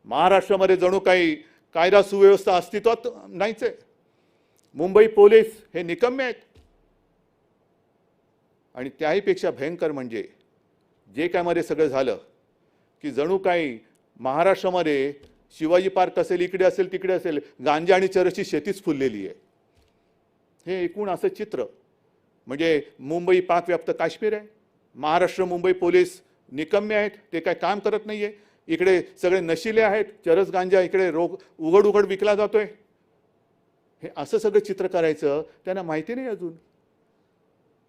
Speaker 1: महाराष्ट्रामध्ये जणू काही कायदा सुव्यवस्था अस्तित्वात नाहीच आहे. मुंबई पोलीस हे निकम्मे आहेत. आणि त्याहीपेक्षा भयंकर म्हणजे जे काय मध्ये सगळं झालं की जणू काही महाराष्ट्रामध्ये शिवाजी पार्क असेल, इकडे असेल तिकडे असेल, गांजा आणि चरसची शेतीच फुललेली आहे. हे एकूण असं चित्र म्हणजे मुंबई पाकव्याप्त काश्मीर आहे. महाराष्ट्र मुंबई पोलीस निकम्मे आहेत, ते काय काम करत नाहीये. इकडे सगळे नशिले आहेत, चरस गांजा इकडे उघड उघड विकला जातोय. हे असं सगळं चित्र करायचं त्यांना माहिती नाही अजून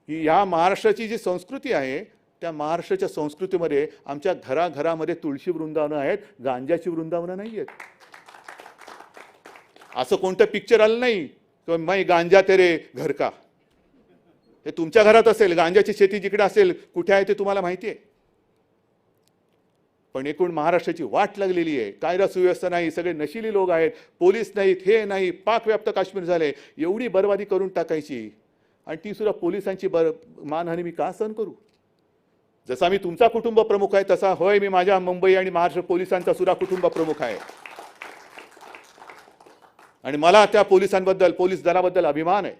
Speaker 1: की या महाराष्ट्राची जी संस्कृती आहे त्या महाराष्ट्राच्या संस्कृतीमध्ये आमच्या घराघरामध्ये तुळशी वृंदावनं आहेत, गांजाची वृंदावनं नाही आहेत. असं कोणतं पिक्चर आलं नाही की मैं गांजा तेरे घर का. हे तुमच्या घरात असेल, गांजाची शेती जिकडे असेल कुठे आहे ते तुम्हाला माहिती आहे. पण एकूण महाराष्ट्राची वाट लागलेली आहे. कायदा सुव्यवस्था नाही, सगळे नशिली लोक आहेत, पोलीस नाहीत, हे नाही, पाकव्याप्त काश्मीर झाले. एवढी बरबादी करून टाकायची आणि ती सुद्धा पोलिसांची मानहानी मी का सहन करू? जसा मी तुमचा कुटुंब प्रमुख आहे तसा होय मी माझ्या मुंबई आणि महाराष्ट्र पोलिसांचा सुद्धा कुटुंब प्रमुख आहे. आणि मला त्या पोलिसांबद्दल, पोलीस दलाबद्दल अभिमान आहे.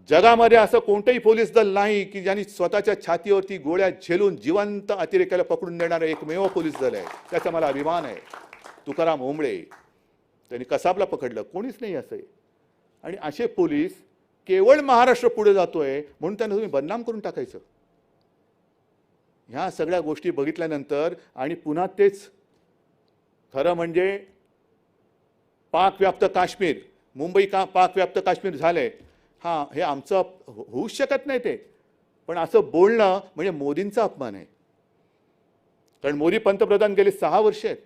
Speaker 1: जगामध्ये असं कोणतंही पोलीस दल नाही की ज्यांनी स्वतःच्या छातीवरती गोळ्या झेलून जिवंत अतिरेक्याला पकडून देणारं एकमेव पोलीस दल आहे. त्याचा मला अभिमान आहे. तुकाराम ओंबळे त्यांनी कसाबला पकडलं, कोणीच नाही असं आहे. आणि असे पोलीस केवळ महाराष्ट्र पुढे जातोय म्हणून त्यांना तुम्ही बदनाम करून टाकायचं. ह्या सगळ्या गोष्टी बघितल्यानंतर आणि पुन्हा तेच खरं म्हणजे पाकव्याप्त काश्मीर, मुंबई का पाकव्याप्त काश्मीर झालंय, हां हे आमचं होऊच शकत नाही ते. पण असं बोलणं म्हणजे मोदींचा अपमान आहे. कारण मोदी पंतप्रधान गेले 6 वर्ष आहेत.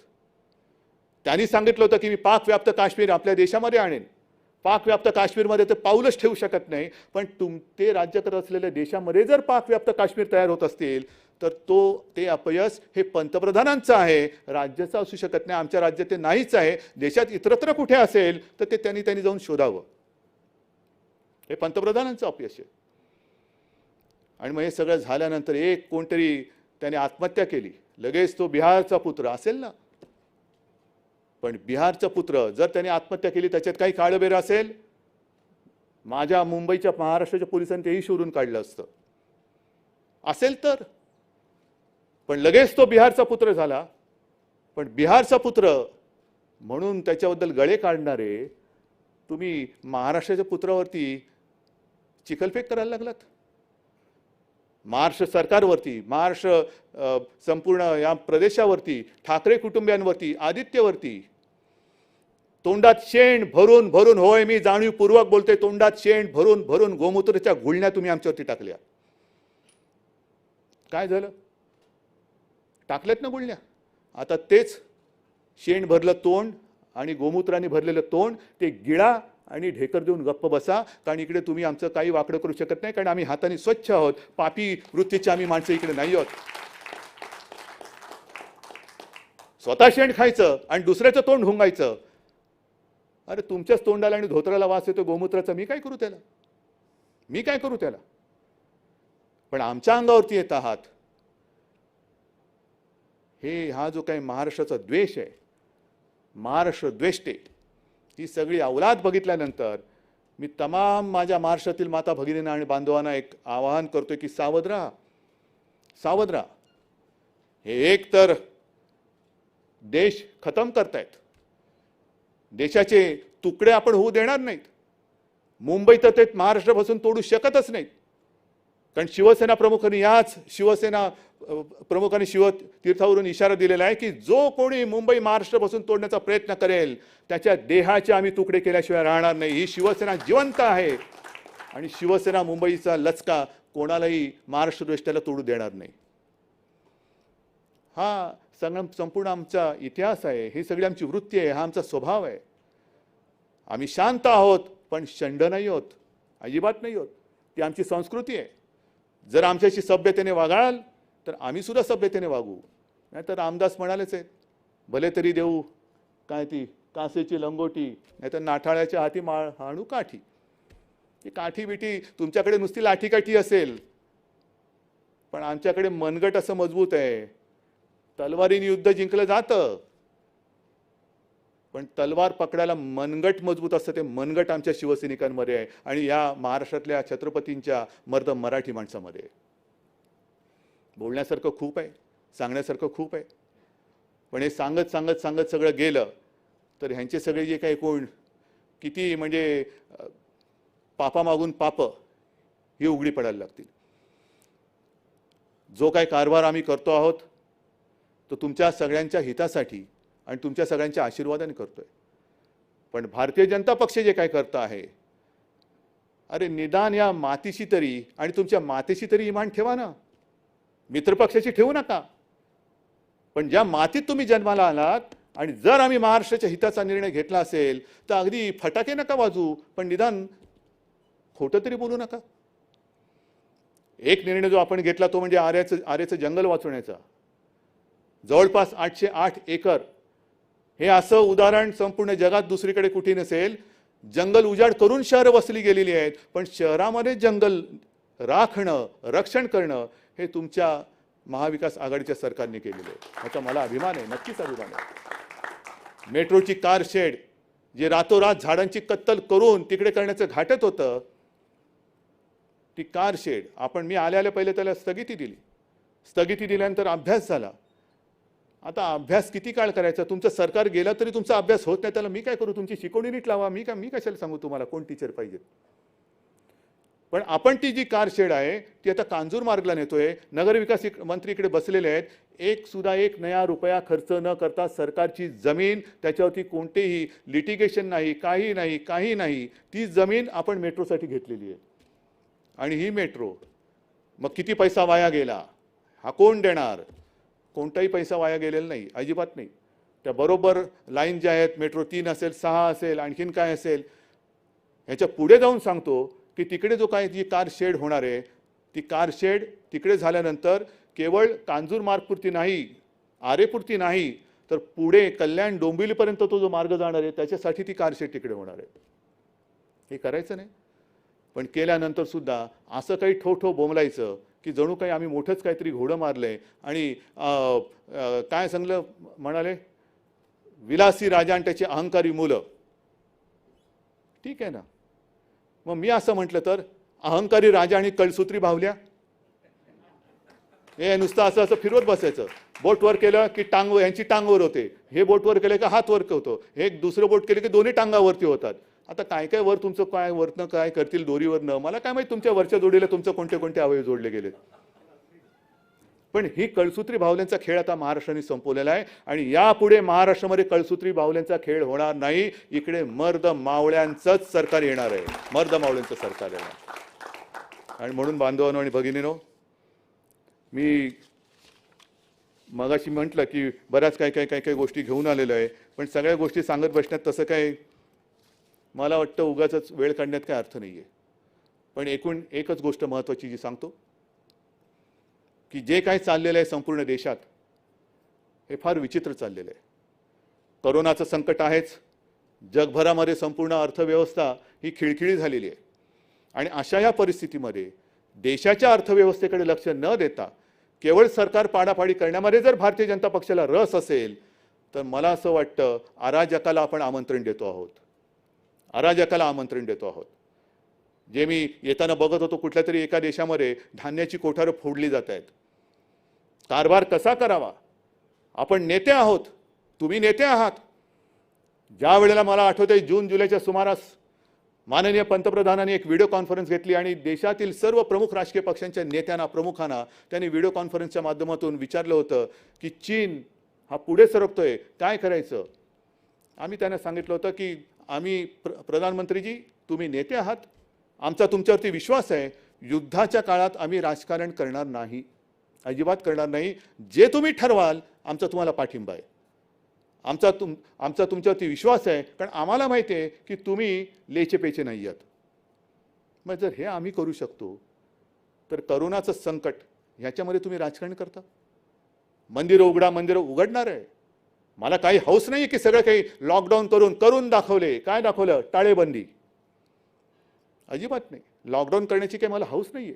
Speaker 1: त्यांनी सांगितलं होतं की मी पाकव्याप्त काश्मीर आपल्या देशामध्ये आणेन. पाकव्याप्त काश्मीरमध्ये ते पाऊलच ठेवू शकत नाही. पण ते राज्य करत असलेल्या देशामध्ये जर पाकव्याप्त काश्मीर तयार होत असतील तर ते अपयश हे पंतप्रधानांचं आहे, राज्याचं असू शकत नाही. आमच्या राज्यात ते नाहीच आहे. देशात इतरत्र कुठे असेल तर ते त्यांनी जाऊन शोधावं. हे पंतप्रधानांचं अपयश आहे. आणि मग हे सगळं झाल्यानंतर एक कोणतरी त्याने आत्महत्या केली, लगेच तो बिहारचा पुत्र असेल ना. पण बिहारचा पुत्र जर त्याने आत्महत्या केली त्याच्यात काही काळबेर असेल, माझ्या मुंबईच्या महाराष्ट्राच्या पोलिसांनी तेही शोधून काढलं असतं असेल तर. पण लगेच तो बिहारचा पुत्र झाला. पण बिहारचा पुत्र म्हणून त्याच्याबद्दल गळे काढणारे तुम्ही महाराष्ट्राच्या पुत्रावरती चिखलफेक करायला लागलात. महाराष्ट्र सरकारवरती, महाराष्ट्र संपूर्ण या प्रदेशावरती, ठाकरे कुटुंबियांवरती, आदित्यवरती तोंडात शेण भरून भरून, होय मी जाणीवपूर्वक बोलते, तोंडात शेण भरून भरून गोमूत्राच्या गुळण्या तुम्ही आमच्यावरती टाकल्या. काय झालं? टाकल्यात ना गुळण्या. आता तेच शेण भरलं तोंड आणि गोमूत्राने भरलेलं तोंड ते गिळा आणि ढेकर देऊन गप्प बसा. कारण इकडे तुम्ही आमचं काही वाकडं करू शकत नाही, कारण आम्ही हाताने स्वच्छ आहोत. पापी वृत्तीचे आम्ही माणसं इकडे नाही आहोत. स्वतः शेण खायचं आणि दुसऱ्याचं तोंड हुंगायचं. अरे तुमच्याच तोंडाला आणि धोत्राला वास येतो गोमूत्राचा, मी काय करू त्याला? मी काय करू त्याला? पण आमच्या अंगावरती येत आहात. हा जो काही महाराष्ट्राचा द्वेष आहे, महाराष्ट्र द्वेष्टे, ही सगळी अवलाद बघितल्यानंतर मी तमाम माझ्या महाराष्ट्रातील माता भगिनींना आणि बांधवांना एक आवाहन करतोय की सावध राहा. सावध राहा. हे एक तर देश खतम करतायत, देशाचे तुकडे आपण होऊ देणार नाहीत. मुंबई तर ते महाराष्ट्रापासून तोडू शकतच नाहीत, कारण शिवसेना प्रमुखांनी याच शिवसेना प्रमुखांनी शिवतीर्थावरून इशारा दिलेला आहे की जो कोणी मुंबई महाराष्ट्रापासून तोडण्याचा प्रयत्न करेल त्याच्या देहाचे आम्ही तुकडे केल्याशिवाय राहणार नाही. ही शिवसेना जिवंत आहे आणि शिवसेना मुंबईचा लचका कोणालाही महाराष्ट्र दृष्ट्याला तोडू देणार नाही. हा संपूर्ण आमचा इतिहास आहे, ही सगळी आमची वृत्ती आहे, हा आमचा स्वभाव आहे. आम्ही शांत आहोत पण शंड नाही आहोत, अजिबात नाही आहोत. ती आमची संस्कृती आहे. जर आमच्याशी सभ्यतेने वागाल तर आम्ही सुद्धा सभ्यतेने वागू. नाहीतर रामदास म्हणालेच आहेत, भले तरी देऊ काय ती कासेची लंगोटी, नाहीतर नाठाळ्याच्या हाती हाणू काठी. ही काठी बिठी तुमच्याकडे नुसती लाठीकाठी असेल, पण आमच्याकडे मनगट असं मजबूत आहे. तलवारीने युद्ध जिंकलं जातं, पण तलवार पकडायला मनगट मजबूत असतं. ते मनगट आमच्या शिवसैनिकांमध्ये आहे आणि या महाराष्ट्रातल्या छत्रपतींच्या मर्द मराठी माणसामध्ये. बोलण्यासारखं खूप आहे, सांगण्यासारखं खूप आहे, पण हे सांगत सांगत सांगत सगळं गेलं तर ह्यांचे सगळे जे काही कोण किती म्हणजे पापामागून पाप ही उघडी पडायला लागतील. जो काही कारभार आम्ही करतो आहोत तो तुमच्या सगळ्यांच्या हितासाठी आणि तुमच्या सगळ्यांच्या आशीर्वादाने करतोय. पण भारतीय जनता पक्ष जे काय करत आहे, अरे निदान या मातीशी तरी आणि तुमच्या मातेशी तरी इमान ठेवा ना. मित्रपक्षाची ठेवू नका. पण ज्या मातीत तुम्ही जन्माला आलात आणि जर आम्ही महाराष्ट्राच्या हिताचा निर्णय घेतला असेल तर अगदी फटाके नका वाजू, पण निदान खोटं तरी बोलू नका. एक निर्णय जो आपण घेतला तो म्हणजे आर्याचं जंगल वाचवण्याचा. जवळपास 808 एकर हे असं उदाहरण संपूर्ण जगात दुसरीकडे कुठे नसेल. जंगल उजाड करून शहरं वसली गेलेली आहेत, पण शहरामध्ये जंगल राखणं रक्षण करणं हे तुमच्या महाविकास आघाडीच्या सरकारने केलेलं आहे. याचा मला अभिमान आहे, नक्कीच अभिमान आहे. मेट्रोची कार शेड जे रातोरात झाडांची कत्तल करून तिकडे करण्याचं घाटत होतं, ती कार शेड मी आल्या पहिले त्याला स्थगिती दिली. स्थगिती दिल्यानंतर अभ्यास झाला. आता अभ्यास किती काळ करायचा? तुमचं सरकार गेलं तरी तुमचा अभ्यास होत नाही, त्याला मी काय करू? तुमची शिकवणी नीट लावा. मी कशाला सांगू तुम्हाला कोण टीचर पाहिजे? पण आपण ती जी कार शेड आहे ती आता कांजूर मार्गला नेतोय. नगरविकास मंत्री इकडे बसलेले आहेत. एक नया रुपया खर्च न करता सरकारची जमीन, त्याच्यावरती कोणतेही लिटिगेशन नाही, काही नाही. ती जमीन आपण मेट्रोसाठी घेतलेली आहे. आणि ही मेट्रो मग किती पैसा वाया गेला हा कोण देणार? कोणताही पैसा वाया गेलेला नाही, अजिबात नाही. त्या बरोबर लाईन ज्या आहेत, मेट्रो 3 असेल, 6 असेल, आणखीन काय असेल, ह्याच्या पुढे जाऊन सांगतो की तिकडे जो काय जी कार शेड होणार आहे, ती कार शेड तिकडे झाल्यानंतर केवळ कांजूर मार्गपुरती नाही, आरेपुरती नाही, तर पुढे कल्याण डोंबिवलीपर्यंत तो जो मार्ग जाणार आहे त्याच्यासाठी ती कार शेड तिकडे होणार आहे. हे करायचं नाही, पण केल्यानंतर सुद्धा असं काही ठोठो बोंबलायचं की जणू काही आम्ही मोठंच काहीतरी घोडं मारलंय आणि काय सांगलं म्हणाले, विलासी राजा आणि त्याची अहंकारी मुलं. ठीक आहे ना, मग मी असं म्हटलं तर अहंकारी राजा आणि कळसूत्री बाहुल्या, हे नुसतं असं फिरवत बसायचं. बोट वर केलं की यांची टांगवर होते, हे बोट वर केलं की हात वर होतो, हे दुसरं बोट केलं की दोन्ही टांगावरती होतात. आता काय वर तुमचं काय वरनं काय करतील दोरीवरनं, मला काय माहिती तुमच्या वरच्या जोडीला तुमचं कोणते अवयव जोडले गेलेत. पण ही कळसूत्री बाहुल्यांचा खेळ आता महाराष्ट्राने संपवलेला आहे आणि यापुढे महाराष्ट्रामध्ये कळसूत्री बाहुल्यांचा खेळ होणार नाही. इकडे मर्द मावळ्यांचंच सरकार येणार आहे, मर्द मावळ्यांचं सरकार येणार. आणि म्हणून बांधवांनो आणि भगिनीनो, मी मगाशी म्हटलं की बऱ्याच काही गोष्टी घेऊन आलेलो आहे, पण सगळ्या गोष्टी सांगत बसण्यात तसं काय मला वाटतं उगाच वेळ काढण्यात काय अर्थ नाही आहे. पण एकच गोष्ट महत्त्वाची जी सांगतो की जे काही चाललेलं आहे संपूर्ण देशात हे फार विचित्र चाललेलं आहे. कोरोनाचं संकट आहेच, जगभरामध्ये संपूर्ण अर्थव्यवस्था ही खिळखिळी झालेली आहे. आणि अशा या परिस्थितीमध्ये देशाच्या अर्थव्यवस्थेकडे लक्ष न देता केवळ सरकार पाडापाडी करण्यामध्ये जर भारतीय जनता पक्षाला रस असेल तर मला असं वाटतं अराजकाला आपण आमंत्रण देतो आहोत, अराजकाला आमंत्रण देतो आहोत. जे मी येताना बघत होतो कुठल्या तरी एका देशामध्ये धान्याची कोठारं फोडली जात आहेत. कारभार कसा करावा. आपण नेते आहोत, तुम्ही नेते आहात. ज्या वेळेला मला आठवतंय जून जुलैच्या सुमारास माननीय पंतप्रधानांनी एक व्हिडिओ कॉन्फरन्स घेतली आणि देशातील सर्व प्रमुख राजकीय पक्षांच्या नेत्यांना प्रमुखांना त्यांनी व्हिडिओ कॉन्फरन्सच्या माध्यमातून विचारलं होतं की चीन हा पुढे सरकतोय, काय करायचं. आम्ही त्यांना सांगितलं होतं की आम्ही प्रधानमंत्रीजी तुम्ही नेते आहात, आमचा तुमच्यावरती विश्वास आहे. युद्धाच्या काळात आम्ही राजकारण करणार नाही, अजिबात करणार नाही. जे तुम्ही ठरवाल आमचा तुम्हाला पाठिंबा आहे. आमचा तुमच्यावरती विश्वास आहे, कारण आम्हाला माहिती आहे की तुम्ही लेचेपेचे नाही आहात. मग जर हे आम्ही करू शकतो तर करोनाचं संकट ह्याच्यामध्ये तुम्ही राजकारण करता. मंदिरं उघडा, मंदिरं उघडणार आहे. मला काही हौस नाही की सगळं काही लॉकडाऊन करून दाखवले. काय दाखवलं? टाळेबंदी. अजिबात नाही. लॉकडाऊन करण्याची काही मला हौस नाही आहे.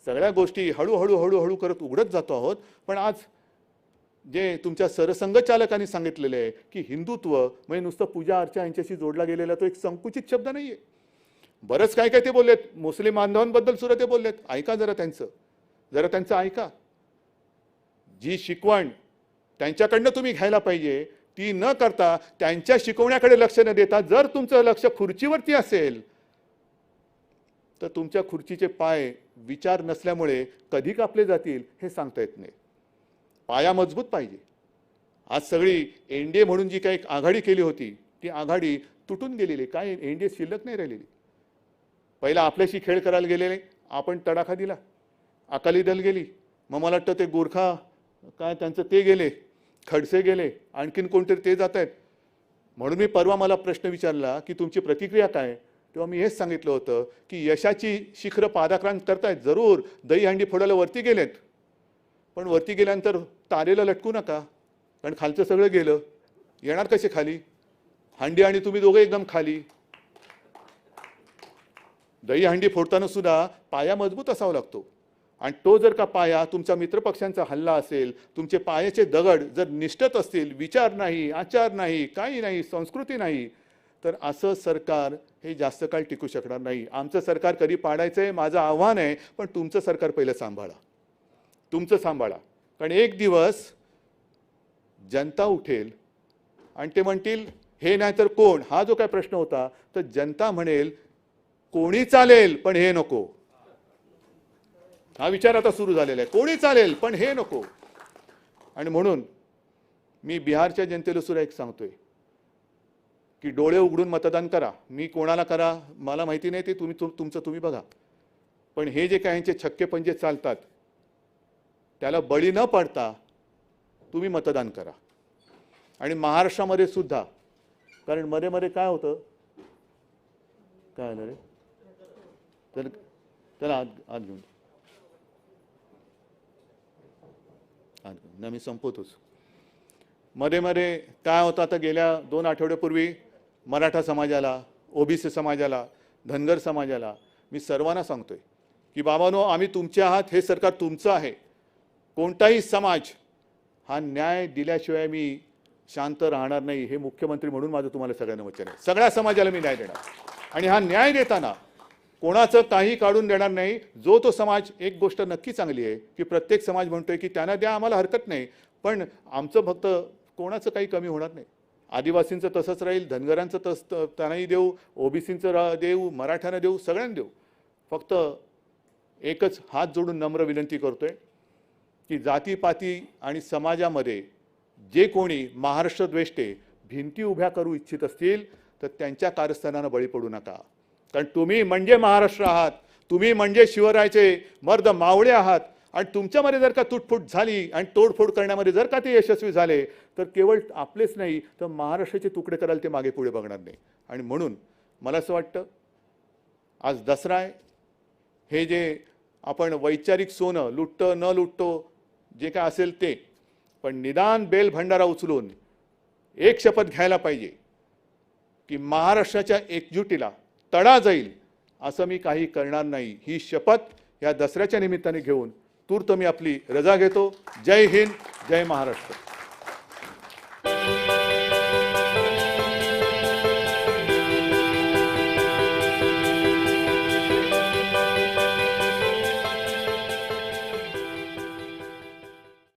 Speaker 1: सगळ्या गोष्टी हळूहळू करत उघडत जातो आहोत. पण आज जे तुमच्या सरसंघचालकांनी सांगितलेलं आहे की हिंदुत्व म्हणजे नुसतं पूजा अर्चा यांच्याशी जोडला गेलेला तो एक संकुचित शब्द नाही आहे. बरंच काय ते बोललेत. मुस्लिम बांधवांबद्दल सुद्धा ते बोललेत. ऐका जरा त्यांचं ऐका. जी शिकवण त्यांच्याकडनं तुम्ही घ्यायला पाहिजे ती न करता त्यांच्या शिकवण्याकडे लक्ष न देता जर तुमचं लक्ष खुर्चीवरती असेल तर तुमच्या खुर्चीचे पाय विचार नसल्यामुळे कधी कापले जातील हे सांगता येत नाही. पाया मजबूत पाहिजे. आज सगळी एनडीए म्हणून जी काही आघाडी केली होती ती आघाडी तुटून गेलेली. काय एनडीए शिल्लक नाही राहिलेली. पहिला आपल्याशी खेळ करायला गेलेले, आपण तडाखा दिला. अकाली दल गेली, मग मला वाटतं ते गोरखा काय त्यांचं ते गेले, खडसे गेले, आणखीन कोणतरी ते जात आहेत. म्हणून मी परवा मला प्रश्न विचारला की तुमची प्रतिक्रिया काय, तेव्हा मी हेच सांगितलं होतं की यशाची शिखरं पादाक्रांत करतायत. जरूर दहीहंडी फोडायला वरती गेलेत, पण वरती गेल्यानंतर तारेला लटकू नका, कारण खालचं सगळं गेलं. येणार कसे खाली? हंडी आणि तुम्ही दोघे एकदम खाली. दहीहंडी फोडताना सुद्धा पाया मजबूत असावा लागतो. आणि तो जर का पाया तुमचा मित्रपक्षांचा हल्ला असेल, तुमचे पायाचे दगड जर निष्ठत असतील, विचार नाही, आचार नाही, काही नाही, संस्कृती नाही, तर असं सरकार हे जास्त काळ टिकू शकणार नाही. आमचं सरकार कधी पाडायचं आहे माझं आव्हान आहे, पण तुमचं सरकार पहिलं सांभाळा. तुमचं सांभाळा. कारण एक दिवस जनता उठेल आणि ते म्हणतील हे नाही तर कोण. हा जो काय प्रश्न होता तर जनता म्हणेल कोणी चालेल पण हे नको. हा विचार आता सुरू झालेला आहे. कोणी चालेल पण हे नको. आणि म्हणून मी बिहारच्या जनतेला सुद्धा एक सांगतोय की डोळे उघडून मतदान करा. मी कोणाला करा मला माहिती नाही, ते तुमचं तुम्ही बघा. पण हे जे काय यांचे छक्के पंजे चालतात त्याला बळी न पडता तुम्ही मतदान करा. आणि महाराष्ट्रामध्ये सुद्धा, कारण मध्ये मध्ये काय होतं, काय आलं रे, तर त्याला आत घेऊन मी संपवतोच. मध्ये मध्ये काय होतं, आता गेल्या 2 आठवड्यापूर्वी मराठा समाजाला, ओबीसी समाजाला, धनगर समाजाला मी सर्वांना सांगतोय की बाबांनो आम्ही तुमचे आहात, हे सरकार तुमचं आहे. कोणताही समाज हा न्याय दिल्याशिवाय मी शांत राहणार नाही, हे मुख्यमंत्री म्हणून माझं तुम्हाला सगळ्यांना वचन आहे. सगळ्या समाजाला मी न्याय देणार आणि हा न्याय देताना कोणाचं काही काढून देणार नाही. जो तो समाज, एक गोष्ट नक्की चांगली आहे की प्रत्येक समाज म्हणतोय की त्यांना द्या, आम्हाला हरकत नाही, पण आमचं फक्त कोणाचं काही कमी होणार नाही. आदिवासींचं तसंच राहील, धनगरांचं त्यांनाही देऊ, ओबीसींचं देऊ, मराठ्यांना देऊ, सगळ्यांना देऊ. फक्त एकच हात जोडून नम्र विनंती करतोय की जातीपाती आणि समाजामध्ये जे कोणी महाराष्ट्र द्वेष्टे भिंती उभ्या करू इच्छित असतील तर त्यांच्या कारस्थानानं बळी पडू नका. कारण तुम्ही म्हणजे महाराष्ट्र आहात, तुम्ही म्हणजे शिवरायाचे मर्द मावळे आहात. आणि तुमच्यामध्ये जर का तुटफूट झाली आणि तोडफोड करण्यामध्ये जर का ते यशस्वी झाले तर केवळ आपलेच नाही तर महाराष्ट्राचे तुकडे करायला ते मागे पुढे बघणार नाही. आणि म्हणून मला असं वाटतं आज दसरा आहे, हे जे आपण वैचारिक सोनं लुटतो न लुटतो जे काय असेल ते, पण निदान बेल भंडारा उचलून एक शपथ घ्यायला पाहिजे की महाराष्ट्राच्या एकजुटीला तडा जाईल असं मी काही करणार नाही. ही शपथ या दसऱ्याच्या निमित्ताने घेऊन तूर्त मी आपली रजा घेतो. जय हिंद, जय महाराष्ट्र.